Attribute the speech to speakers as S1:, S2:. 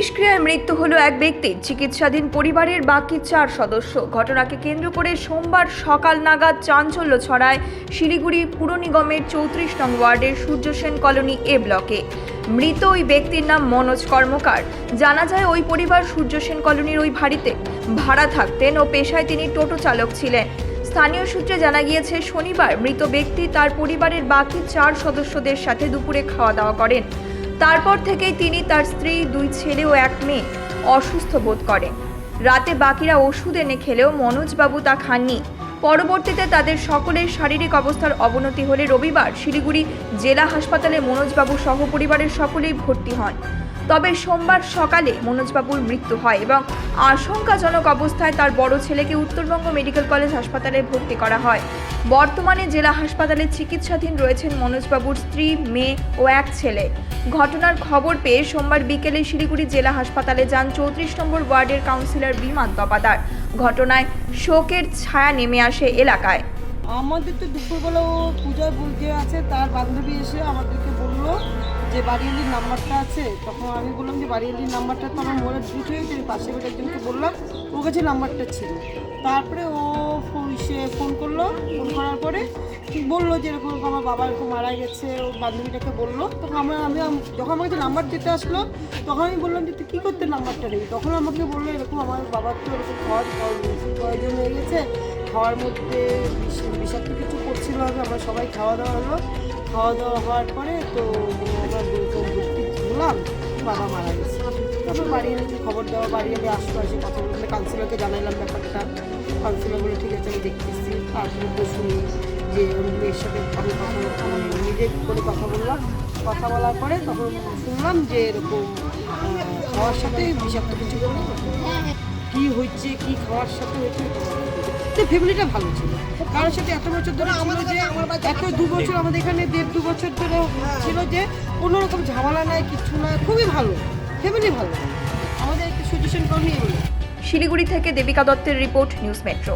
S1: বিষক্রিয়ায় মৃত্যু হলো এক ব্যক্তির। চিকিৎসাধীন পরিবারের বাকি 4 সদস্য। ঘটনাকে কেন্দ্র করে সোমবার সকাল নাগাদ চাঞ্চল্য ছড়ায় শিলিগুড়ি পুর নিগমের 34 নং ওয়ার্ডের সূর্যসেন কলোনি এ ব্লকে। মৃত ওই ব্যক্তির নাম মনোজ কর্মকার। জানা যায় ওই পরিবার সূর্যসেন কলোনির ওই বাড়িতে ভাড়া থাকতেন ও পেশায় তিনি টোটো চালক ছিলেন। স্থানীয় সূত্রে জানা গিয়েছে, শনিবার মৃত ব্যক্তি তার পরিবারের বাকি 4 সদস্যদের সাথে দুপুরে খাওয়া দাওয়া করেন। তারপর থেকেই তিনি, তার স্ত্রী, 2 ছেলে ও 1 মেয়ে অসুস্থ বোধ করেন। রাতে বাকিরা ওষুধ এনে খেলেও মনোজবাবু তা খাননি। পরবর্তীতে তাদের সকলের শারীরিক অবস্থার অবনতি হলে রবিবার শিলিগুড়ি জেলা হাসপাতালে মনোজবাবু সহ পরিবারের সকলেই ভর্তি হন। তবে সোমবার সকালে মনোজবাবুর মৃত্যু হয় এবং আশঙ্কাজনক অবস্থায় তার বড় ছেলেকে উত্তরবঙ্গ মেডিকেল কলেজ হাসপাতালে ভর্তি করা হয়। বর্তমানে জেলা হাসপাতালে চিকিৎসাধীন রয়েছেন মনোজবাবুর স্ত্রী, মেয়ে ও 1 ছেলে। ঘটনার খবর পেয়ে সোমবার বিকেলে শিলিগুড়ি জেলা হাসপাতালে যান 34 নম্বর ওয়ার্ডের কাউন্সিলর বিমান তপাদার। ঘটনায় শোকের ছায়া নেমে আসে এলাকায়।
S2: আমাদের তো দুপুরবেলা ও পূজায় যে আছে তার বান্ধবী এসে আমাদেরকে বললো যে বাড়িয়ালির নাম্বারটা আছে। তখন আমি বললাম যে বাড়িয়ালির নাম্বারটা তো আমার মনে ভুল হয়েছে, পাশে বেড়ে একজনকে বললাম, ওর কাছে নাম্বারটা ছিল। তারপরে ও ফোন করলো। ফোন করার পরে বললো যে এরকম আমার বাবা এরকম মারা গেছে। ও বান্ধবীটাকে বললো। তখন আমি যখন আমার কাছে নাম্বার দিতে আসলো, তখন আমি বললাম যে তুই কী করতে নাম্বারটা নেই। তখন আমাকে বললো এরকম আমার বাবার তো এরকম খাওয়ার প্রয়োজন হয়ে গেছে, খাওয়ার মধ্যে বিষাক্ত কিছু করছিল। আমরা সবাই খাওয়া দাওয়া হলো। খাওয়া দাওয়া হওয়ার পরে তো আমরা বললাম বাবা মারা গেছে। তারপর বাড়ি এলে খবর দেওয়া, বাড়ি এলে আশেপাশে কথা বলতে কাউন্সিলরকে জানাইলাম ব্যাপারটা। কাউন্সিলর বলে ঠিক আছে আমি দেখতেছি। তারপরে তো শুনি যে ওর মেয়ের সাথে আমি নিজে করে কথা বললাম। কথা বলার পরে তখন শুনলাম যে এরকম খাওয়ার সাথে বিষাক্ত কিছু কী হয়েছে, কী খাওয়ার সাথে হয়েছে। ফ্যামিলিটা ভালো ছিল, কারোর সাথে এত বছর ধরে ছিল যে এত 2 বছর আমাদের এখানে 1.5-2 বছর ধরে ছিল যে কোনো রকম ঝামেলা নাই, কিছু না, খুবই ভালো ফ্যামিলি, ভালো আমাদের একটা সূর্যসেন কলোনি।
S1: শিলিগুড়ি থেকে দেবিকা দত্তের রিপোর্ট, নিউজ মেট্রো।